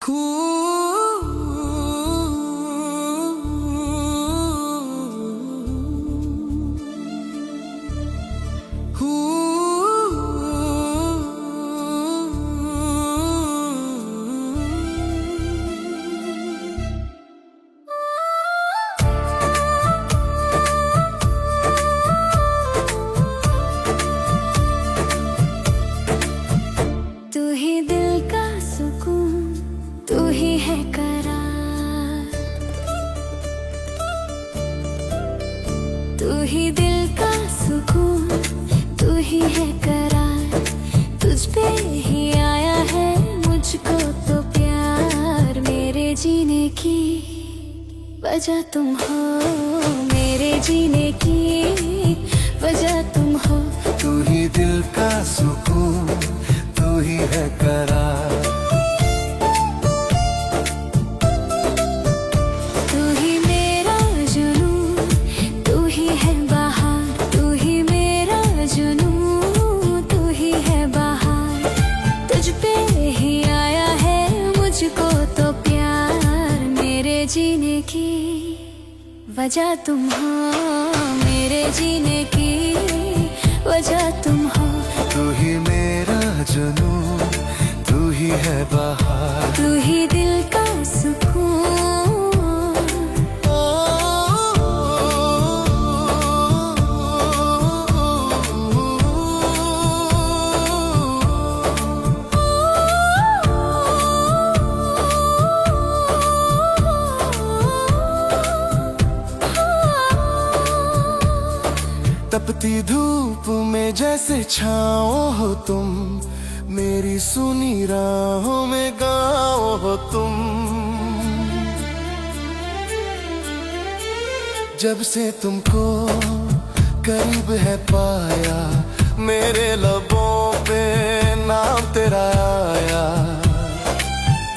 तू ही दिल का सुकून, तू ही है करार, तू ही दिल का सुकून, तू ही है करार। तुझ पे ही आया है मुझको तो प्यार। मेरे जीने की वजह तुम हो, मेरे जीने की वजह तुम हो। तू ही दिल का सुकून, तू ही है करार। तू ही मेरा जुनून, तू ही है बहार, तू ही मेरा जुनून, तू ही है बहार। तुझ पे ही आया है मुझको तो प्यार। मेरे जीने की वजह तुम हो, मेरे जीने की वजह तुम हो। तू ही मेरा जुनून, तू ही है बहार, तू ही दिल का सुकून। तपती धूप में जैसे छाओ हो तुम, मेरी सुनी राहों में गाओ हो तुम। जब से तुमको करीब है पाया, मेरे लबों पे नाम तेरा आया।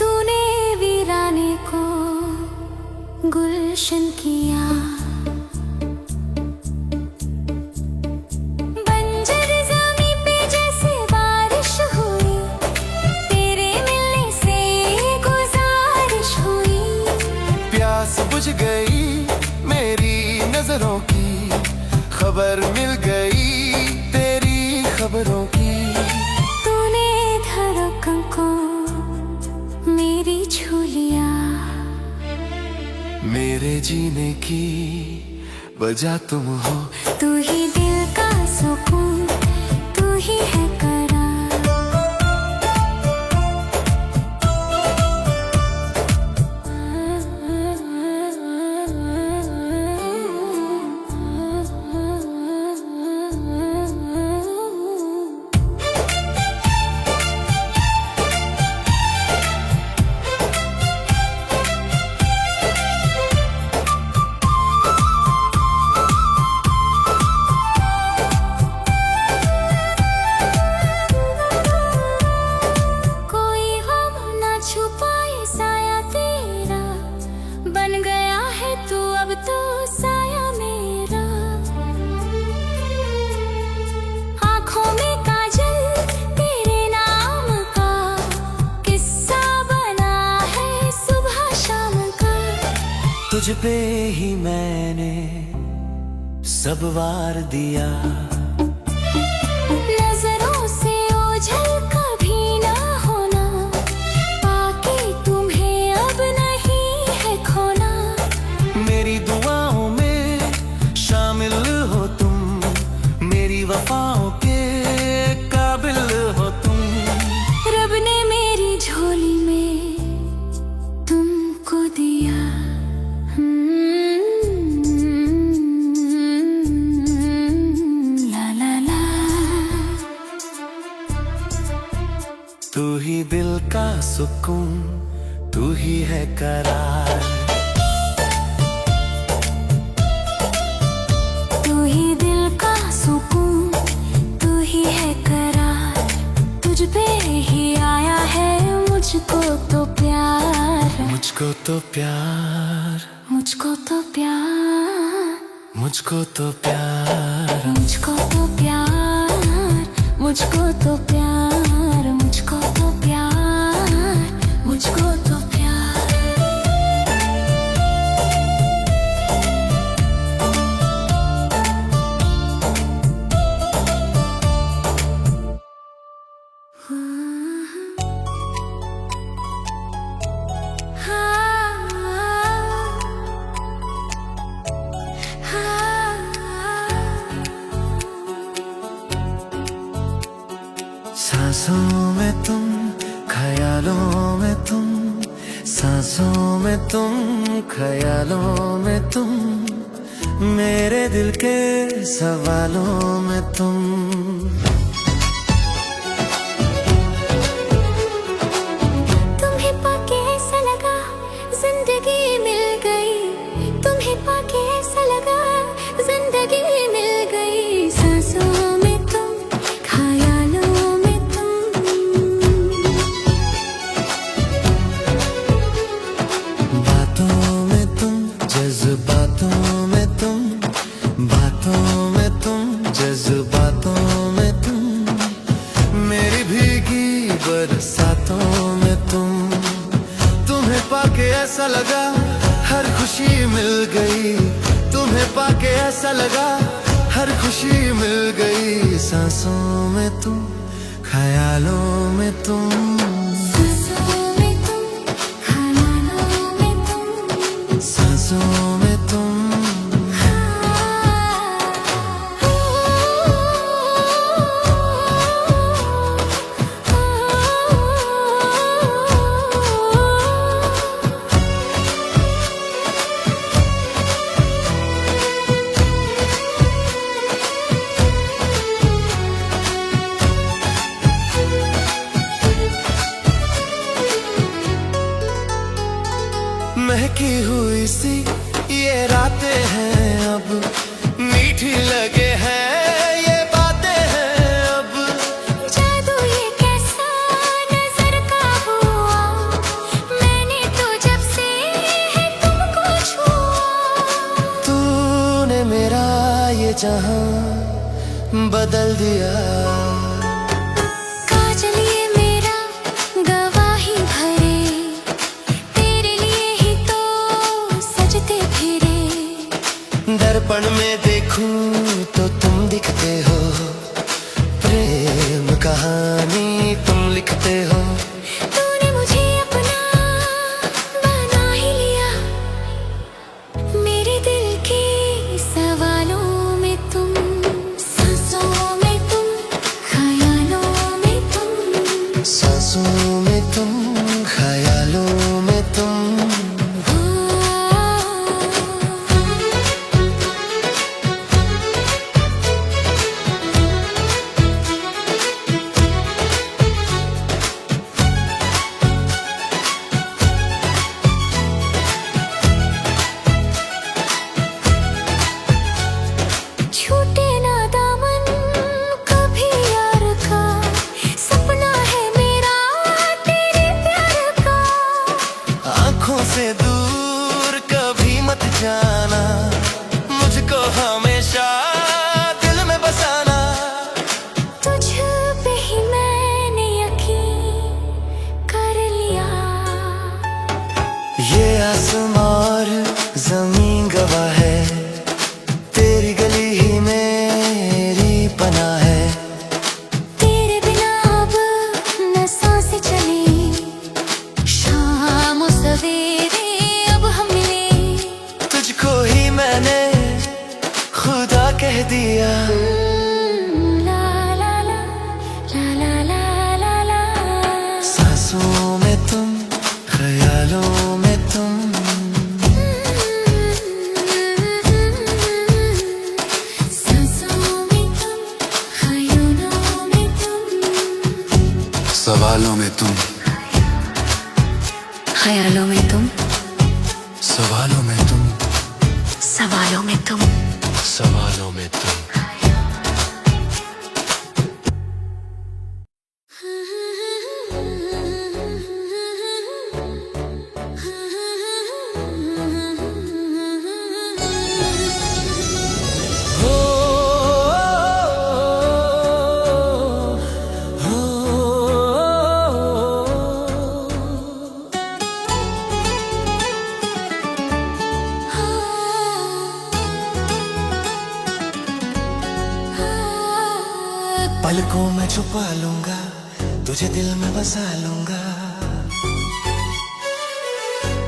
तूने वीराने को गुलशन किया, बंजर ज़मीं पे जैसे बारिश हुई, तेरे मिलने से गुजारिश हुई। प्यास बुझ गई मेरी नजरों की, खबर मिल गई तेरी खबरों की। तूने धड़कन को मेरी छू लिया, मेरे जीने की वजह तुम हो। तू ही दिल का सुकून, तू ही है करार। छुपाए साया तेरा, बन गया है तू अब तो साया मेरा। आँखों में काजल तेरे नाम का, किस्सा बना है सुबह शाम का। तुझ पे ही मैंने सब वार दिया, नजरों से ओझल कभी ना होना, पाके तुम्हें अब नहीं है खोना। मेरी दुआओं में शामिल हो तुम, मेरी वफाओं के काबिल हो तुम। रब ने मेरी झोली में तुमको दिया, ला ला ला। तू ही दिल का सुकून, तू ही है करार। तू ही दिल का सुकून, तू ही है करार। तुझ पे ही आया है मुझको तो प्यार, मुझको तो प्यार, मुझको तो प्यार, मुझको तो प्यार, मुझको तो प्यार, मुझको तो प्यार, मुझको तो प्यार, मुझको तो सांसों में तुम, ख्यालों में तुम, मेरे दिल के सवालों में तुम। तुम्हें पाके ऐसा लगा जिंदगी मिल गई, तुम्हें पाके ऐसा लगा जिंदगी मिल गई। सांसों में तुम, ख्यालों में तुम, बातों में तुम, जज्बातों में तुम, बातों में तुम, जज्बातों में तुम, मेरी भीगी बरसातों में तुम। तुम्हें पाके ऐसा लगा हर खुशी मिल गई, तुम्हें पाके ऐसा लगा हर खुशी मिल गई। सांसों में तुम, ख्यालों में तुम। सांसों में तुम, ख्यालों में तुम, सांसों में तुम। महकी हुई सी ये रातें हैं अब, मीठी लगे हैं ये बातें हैं अब। जादू ये कैसा नजर का हुआ, मैंने तो जब से है तुमको छुआ। तूने मेरा ये जहां बदल दिया। काजल ये मेरा गवाही भरे, तेरे लिए ही तो सजते फिरे। दर्पण में देखूं तो तुम दिखते हो, प्रेम कहानी तुम लिखते हो। तूने मुझे अपना बना ही लिया, मेरे दिल के सवालों में तुम। सांसों में तुम, ख्यालों में तुम, सांसों में तुम, ख्यालों में तुम। छूटे ना दामन कभी यार का, सपना है मेरा तेरे प्यार का। आंखों से दूर कभी मत जाना, मुझको हमेशा दिल में बसाना। तुझ पे ही मैंने यकीन कर लिया, ये आसमां और जमीन गवाह है, तेरी गली ही मेरी पनाह है। तेरे बिना अब न सांसें चली, शाम और सवेरे अब हम मिले। तुझको ही मैंने खुदा कह दिया। ला ला ला ला ला ला ला ला। सांसों में तुम, ख्यालों में तुम। सांसों में तुम, ख्यालों में तुम, सवालों में तुम, ख्यालों में तुम, सवालों में तुम, सवालों में तुम। सवालों में तुम। पलकों में छुपा लूंगा, तुझे दिल में बसा लूंगा।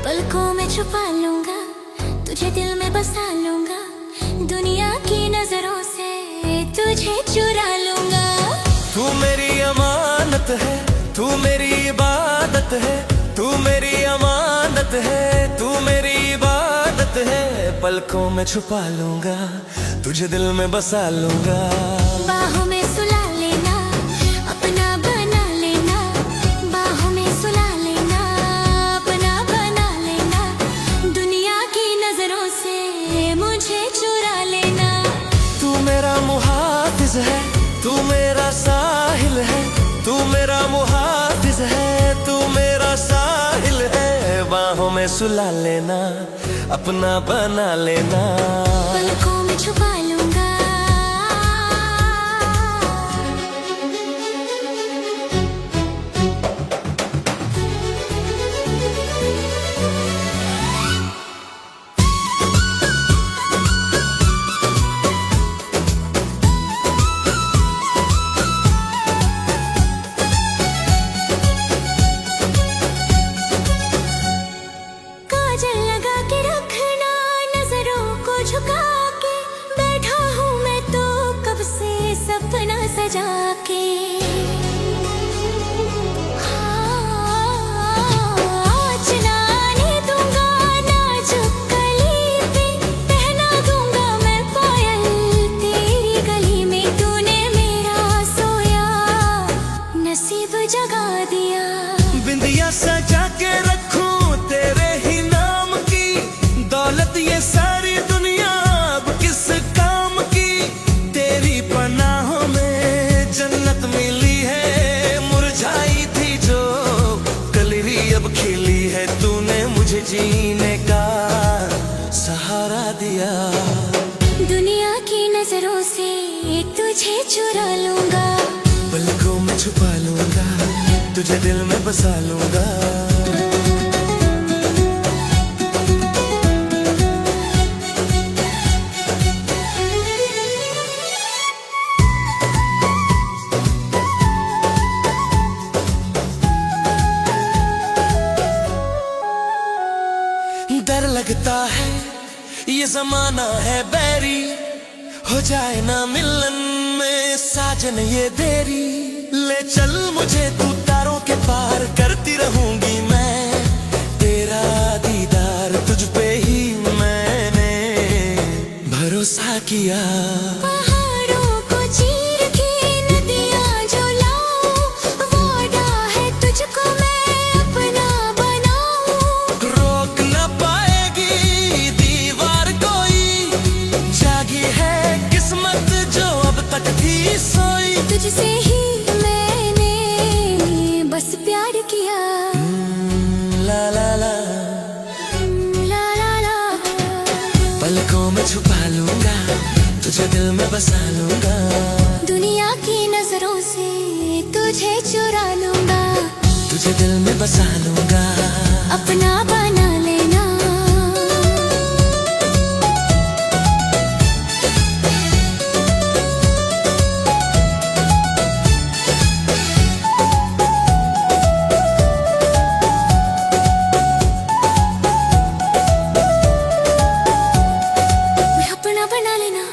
पलकों में छुपा लूंगा, तुझे दिल में बसा लूंगा। दुनिया की नजरों से तुझे चुरा लूंगा। तू मेरी अमानत है, तू मेरी इबादत है, तू मेरी अमानत आदत है, तू मेरी इबादत है। पलकों में छुपा लूंगा, तुझे दिल में बसा लूंगा। बाहों में सुला लेना, अपना बना लेना। बाहों में सुला लेना, अपना बना लेना। दुनिया की नजरों से मुझे चुरा लेना। तू मेरा मुहाफिज है, तू मेरा साहिल है। तू मेरा मुहाफिज है, तू मेरा साहिल है। बाहों में सुला लेना, अपना बना लेना। पलकों में छुपा लूंगा। काजल लगा के रखना, नजरों को झुका के। बैठा हूँ मैं तो कब से सपना सजा के। आज ना आने दूंगा नाजुक कली पे। पहना दूंगा मैं पायल तेरी गली में। तूने मेरा सोया नसीब जगा दिया। बिंदिया सजा के रखूं तेरे ही नाम की। दौलत ये सारी दुनिया अब किस काम की। तेरी पनाहों में जन्नत मिली है। मुरझाई थी जो कली अब खिली है। तूने मुझे जीने का सहारा दिया। दुनिया की नजरों से तुझे चुरा लूंगा। पलकों में छुपा लूंगा, तुझे दिल में बसा लूंगा। डर लगता है ये जमाना है बैरी। हो जाए ना मिलन में साजन ये देरी। ले चल मुझे तू तारों के पार, करती रहूंगी मैं तेरा दीदार। तुझ पे ही मैंने भरोसा किया। पहाड़ों को चीर के नदियां जो लाऊं, वादा है तुझको मैं अपना बनाऊं। रोक न पाएगी दीवार कोई। जागी है किस्मत जो अब तक थी सोई। तुझसे ही मैंने बस प्यार किया। ला ला ला, ला ला ला। पलकों में छुपा लूंगा, तुझे दिल में बसा लूंगा। दुनिया की नजरों से तुझे चुरा लूंगा। तुझे दिल में बसा लूंगा। अपना बना लेना। अपना बना लेना।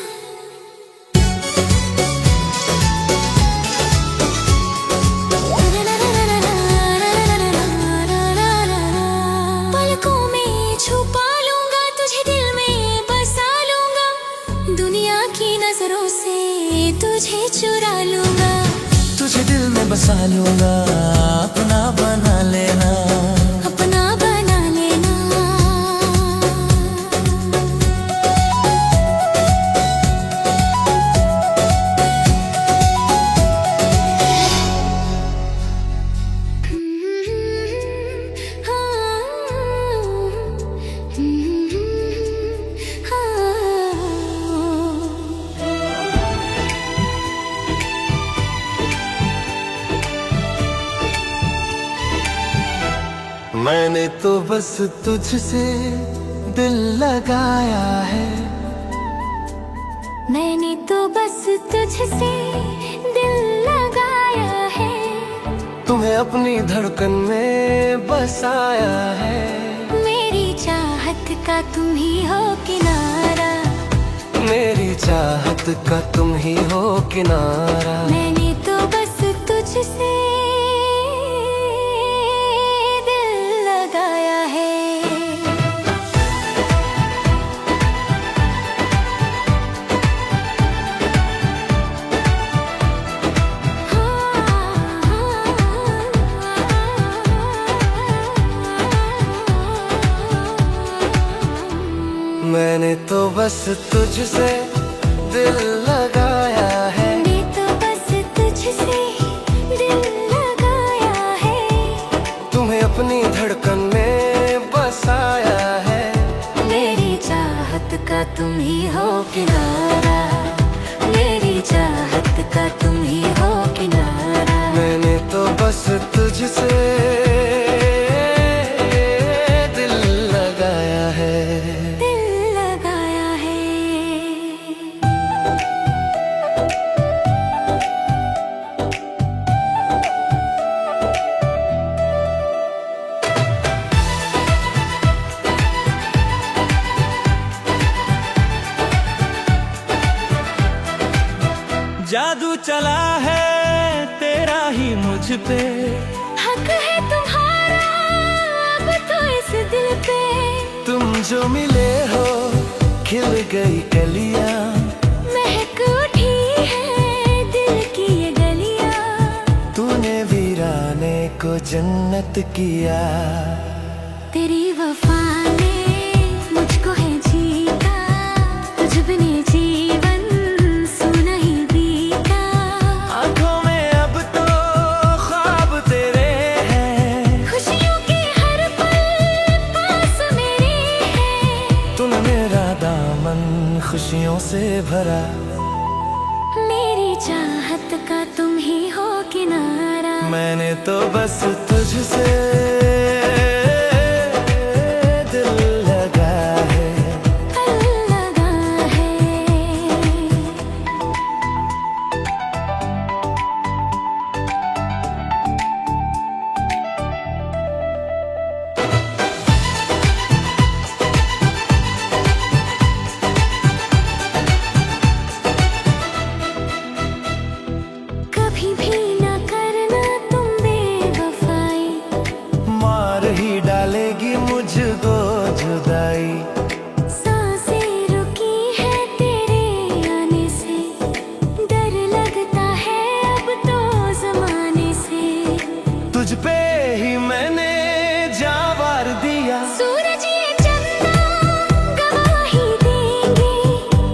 पलकों में छुपा लूंगा, तुझे दिल में बसा लूंगा। दुनिया की नजरों से तुझे चुरा लूंगा। तुझे दिल में बसा लूंगा। अपना बना लेना। अपना बना लेना। मैंने तो बस तुझसे दिल लगाया है। मैंने तो बस तुझसे दिल लगाया है। तुम्हें अपनी धड़कन में बसाया है। मेरी चाहत का तुम ही हो किनारा। मेरी चाहत का तुम ही हो किनारा। मैंने तो बस तुझसे दिल लगाया है। मैंने तो बस तुझसे दिल लगाया है। मैंने तो बस तुझसे दिल लगाया है। तुम्हें अपनी धड़कन में बसाया है। मेरी चाहत का तुम ही हो किनारा, मेरी चाहत का तुम ही हो किनारा। मैंने तो बस तुझसे दिल लगाया है। दिल लगाया है। जादू चला है तेरा ही मुझ पे, हक है तुम्हारा अब तो इस दिल पे। तुम जो मिले हो खिल गई कलियां, महक उठी है दिल की ये गलियां। तूने वीराने को जन्नत किया। तेरी वफा ने मुझको है जीता, तुझ बिन जीवन सूना ही बीता। आंखों में अब तो ख्वाब तेरे हैं, खुशियों के हर पल पास मेरे हैं। तूने मेरा दामन खुशियों से भरा। मेरी चाहत का तुम ही हो किनारा। मैंने तो बस तुझसे दिल लगा है। दिल लगा है। कभी भी ना करना तुम बेवफाई, मार ही डालेगी मुझको जुदाई। सांसें रुकी है तेरे आने से, डर लगता है अब तो जमाने से। तुझ पे ही मैंने जान वार दिया। सूरज ये चंदा गवाही देंगे,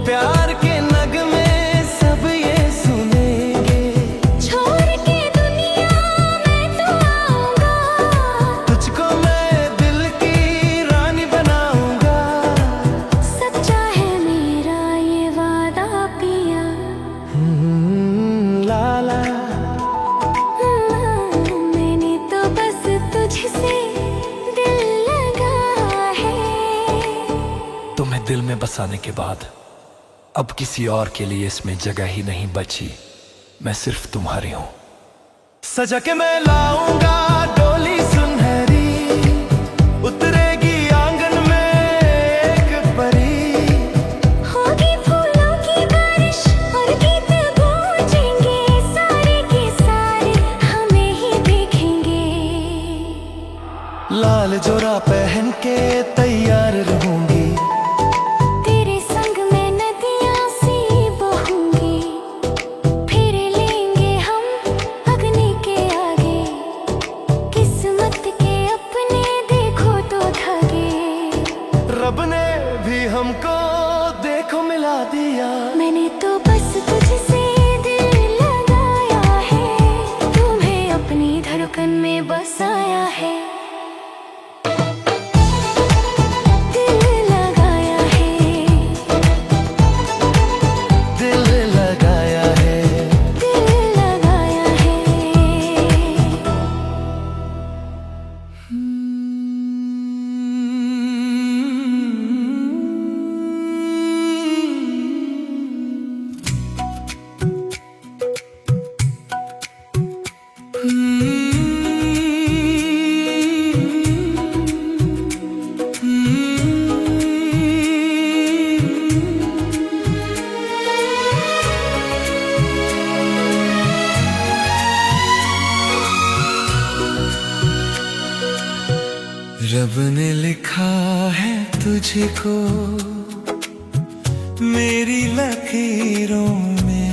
प्यार के नगमे सब ये सुनेंगे। छोड़ के दुनिया मैं तो आऊंगा। तुझको मैं दिल की रानी बनाऊंगा। सच्चा है मेरा ये वादा पिया। लाला मैंने तो बस तुझसे दिल लगा है। तुम्हें दिल में बसाने के बाद अब किसी और के लिए इसमें जगह ही नहीं बची। मैं सिर्फ तुम्हारी हूं। सजा के मैं लाऊंगा डोली सुनहरी, उतरेगी आंगन में एक परी। होगी फूलों की बारिश और गीत गूंजेंगे, सारे के सारे हमें ही देखेंगे। लाल जोरा पहन के तैयार रहूंगी। तेरे संग में नदियां सी बहूंगी, फिर लेंगे हम अग्नि के आगे। किस्मत के अपने देखो तो धागे, रब ने भी हमको देखो मिला दिया। मैंने तो बस तुझसे दिल लगाया है। तुम्हें अपनी धड़कन में बसाया है। दिल लगाया है। दिल लगाया है। दिल लगाया है। रब ने लिखा है तुझको मेरी लकीरों में।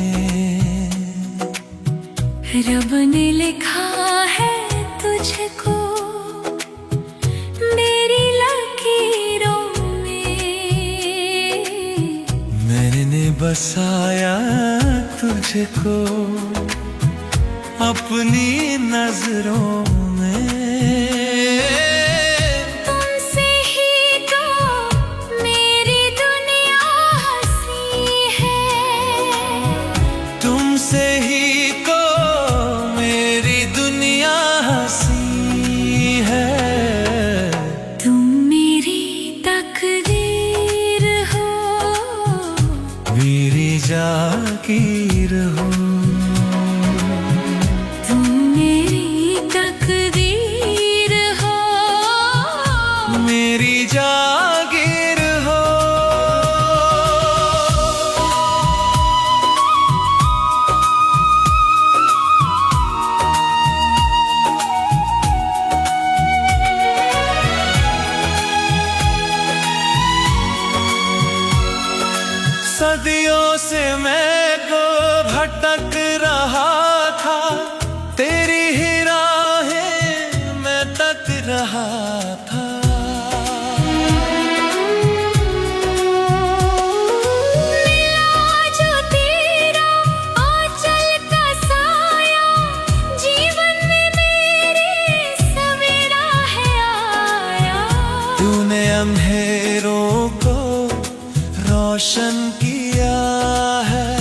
रब ने लिखा है तुझको मेरी लकीरों में। बसाया तुझको अपनी नजरों में। तुमसे ही तो मेरी दुनिया हंसी है, तुमसे ही को मेरी दुनिया हंसी है। तुम मेरी तकदीर हो, मेरी जागीर हो। तुम मेरी तकदीर हो, मेरी जागीर हो। सदियों से मैं को भटक रहा था, तेरी ही राहें मैं तक रहा था। मिला जो तेरा आंचल का साया, जीवन में मेरे सवेरा है आया। तूने अंधेरों को रोशन किया है।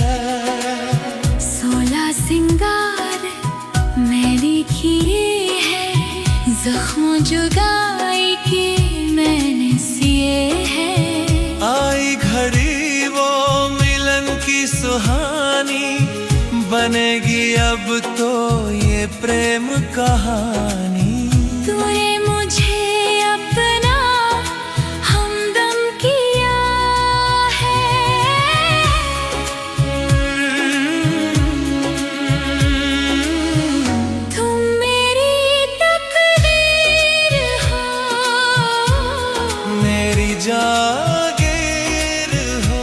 16 सिंगार मैंने किए हैं, जख्मों जुदाई के मैंने सिए हैं। आई घड़ी वो मिलन की सुहानी, बनेगी अब तो ये प्रेम कहानी। तूने मुझे अपना हमदम किया है। तुम मेरी तकदीर हो, मेरी जागीर हो।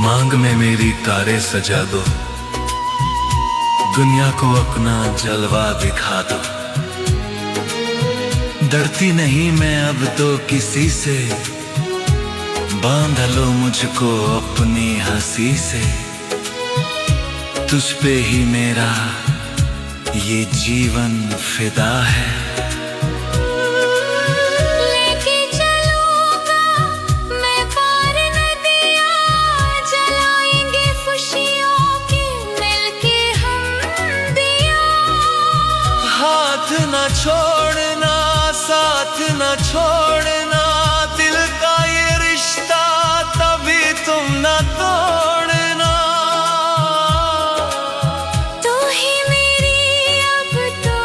मांग में मेरी तारे सजा दो, दुनिया को अपना जलवा दिखा दो। डरती नहीं मैं अब तो किसी से, बांध लो मुझको अपनी हंसी से। तुझ पे ही मेरा ये जीवन फिदा है। लेके चलूंगा मैं पार नदियाँ, जलाएंगे खुशियों की मिलके हम दिया। हाथ न छोड़ना, साथ न छोड़ना, दिल का ये रिश्ता तभी तुम न तोड़ना। तू ही मेरी अब तो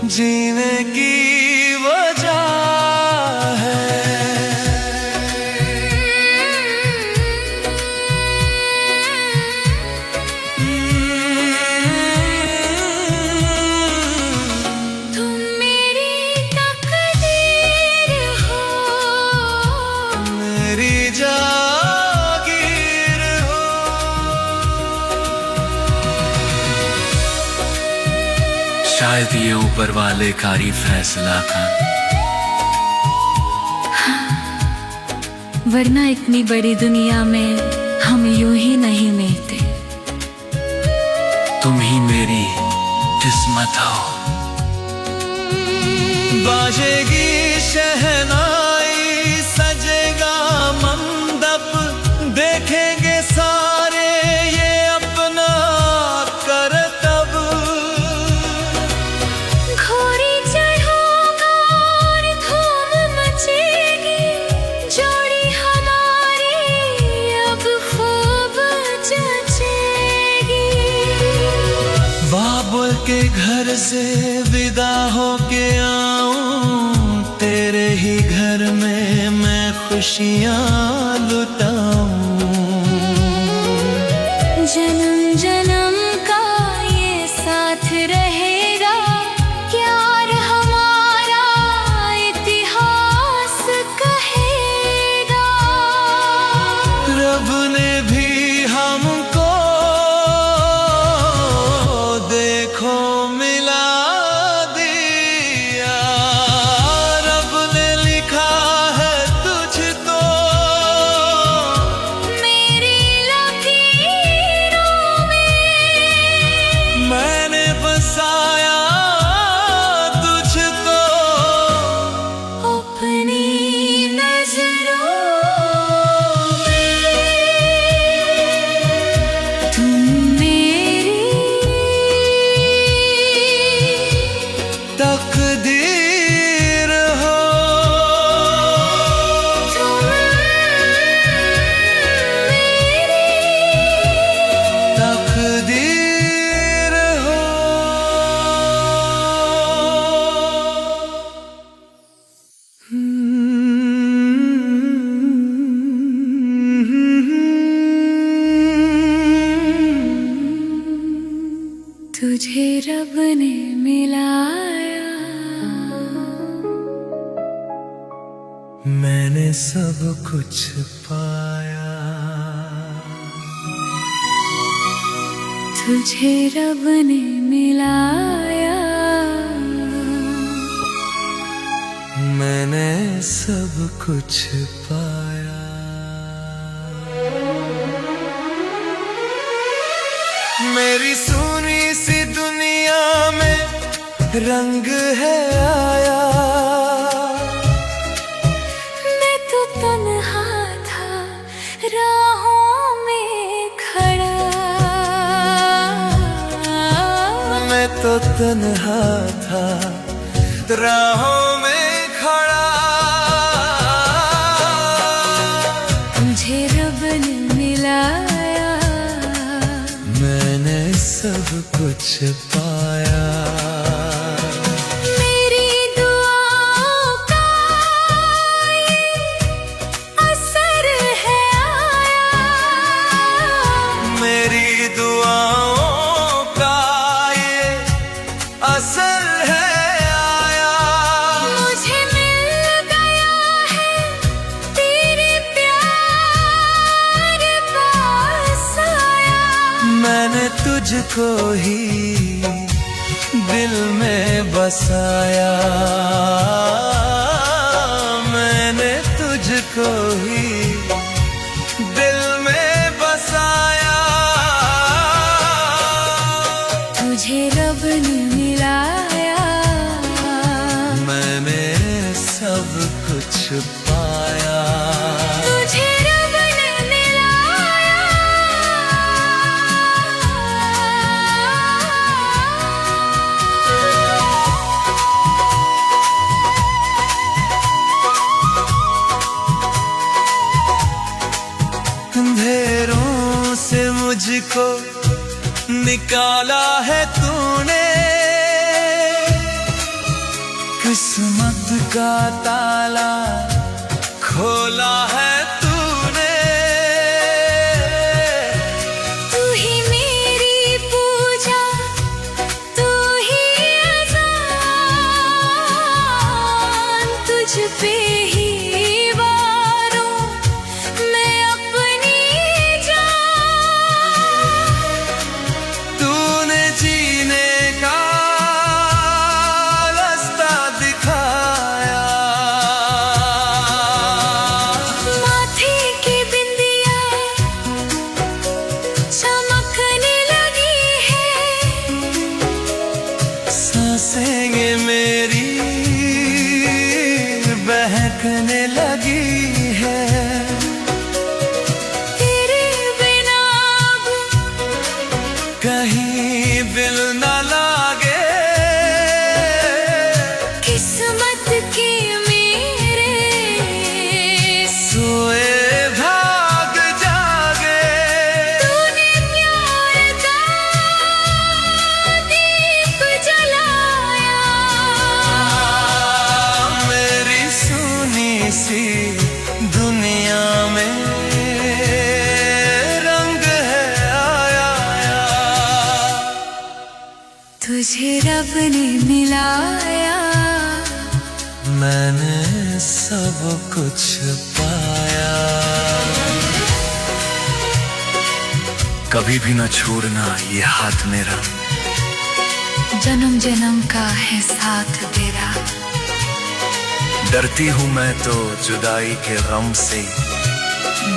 जीने की वजह है। तुम मेरी तकदीर हो, मेरी जागीर हो। शायद ये ऊपर वाले का ही फैसला था, वरना इतनी बड़ी दुनिया में हम यूं ही नहीं मिलते। तुम ही मेरी किस्मत हो। बाजेगी शहनाई, सजेगा मंडप, देखेंगे सारे ये अपना करतब। घोड़ी चढ़ूंगा और धूम मचेगी, जोड़ी हमारी अब खूब जचेगी। बाबुल के घर से विदा होके आऊं, तेरे ही घर में मैं खुशियाँ लुटाऊं। जन्म जन्म का ये साथ रहेगा, प्यार हमारा इतिहास कहेगा। रब मैंने सब कुछ पाया। तुझे रब ने मिलाया, मैंने सब कुछ पाया। मेरी सुनी सी दुनिया में रंग है आया। मैं तो तन्हा था राहों में खड़ा, मैं तो तन्हा था राहों में खड़ा। मुझे रब ने मिलाया, मैंने सब कुछ पाया। मेरी दुआओं का ये असर है आया, मेरी दुआओं का ये असर है आया। मुझे मिल गया है तेरे प्यार पास आया। मैंने तुझको ही दिल में बसाया। मैंने तुझको ही दिल में बसाया। तुझे रब ने मिलाया, मैंने सब कुछ पाया। तुझे रब ने मिलाया। अंधेरों से मुझको निकाला है तूने, किस्मत का ताला खोला है तूने। तू ही मेरी पूजा, तू ही अज़ान, तुझ पे ही वारूं मैं अपनी जान। तूने जीने का रास्ता दिखाया। माथे की बिंदिया चमकने लगी है, सांसें ये मेरी बहकने लगी है। तेरे बिना अब कहीं दिल न लागे। किस्मत के मेरे सोए भाग जागे। तूने प्यार का दीप जलाया। मेरी सुनी सी दुनिया में रंग है आया। तुझे रब ने मिलाया, मैंने सब कुछ पाया। कभी भी न छोड़ना ये हाथ मेरा, जन्म जन्म का है साथ तेरा। डरती हूँ मैं तो जुदाई के गम से,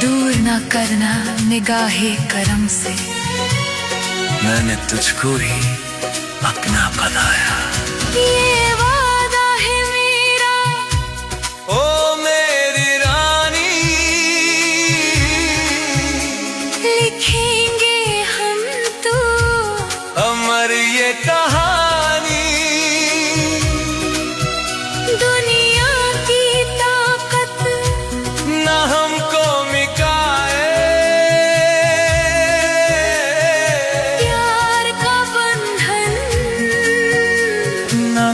दूर न करना निगाहे करम से। मैंने तुझको ही अपना बनाया। ये वादा है मेरा, ओ मेरी रानी, लिखेंगे हम तो अमर ये कहानी। दुनिया की ताकत न हमको मिटाए, प्यार का बंधन न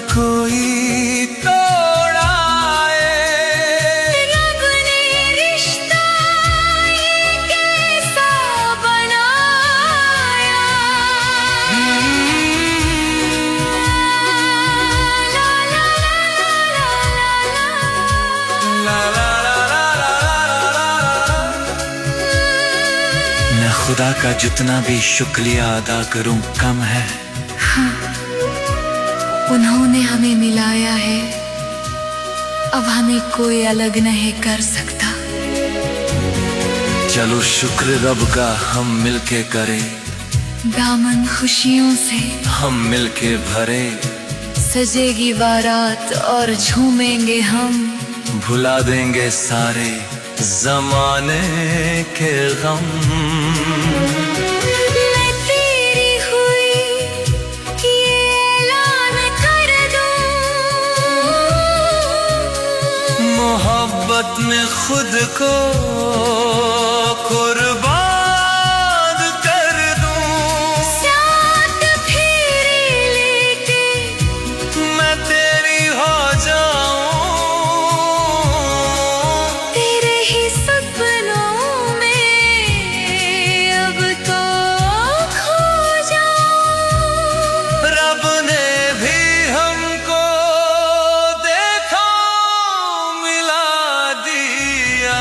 खुदा का जितना भी शुक्रिया अदा करूं कम है। उन्होंने हमें मिलाया है, अब हमें कोई अलग नहीं कर सकता। चलो शुक्र रब का हम मिलके करें, दामन खुशियों से हम मिलके भरे, सजेगी बारात और झूमेंगे हम, भुला देंगे सारे जमाने के गम। मैं तेरी हुई ये ऐलान कर दूं, मोहब्बत में खुद को कुर्बान कर दूं। साथ फेरे लेके मैं तेरी हो जाऊं, तेरे ही सपनों में अब तो खो जाऊं। रब ने भी हमको देखा मिला दिया,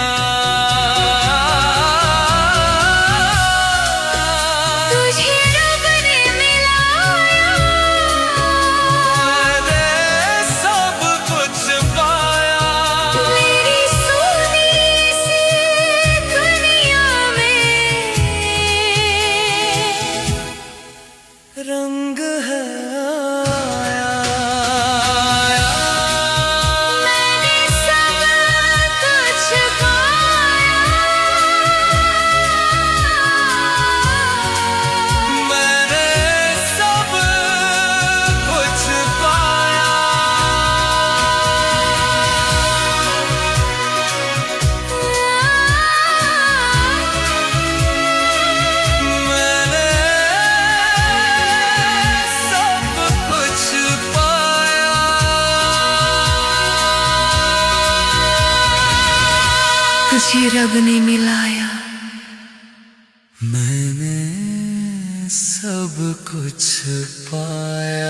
तुझे रब ने मिलाया, मैंने सब कुछ पाया। मेरी सोनी सी दुनिया में रंग है आया। मैंने सब कुछ पाया, मैंने सब कुछ पाया। मैंने सब कुछ पाया। तुझे रब ने मिलाया, मैंने सब कुछ पाया।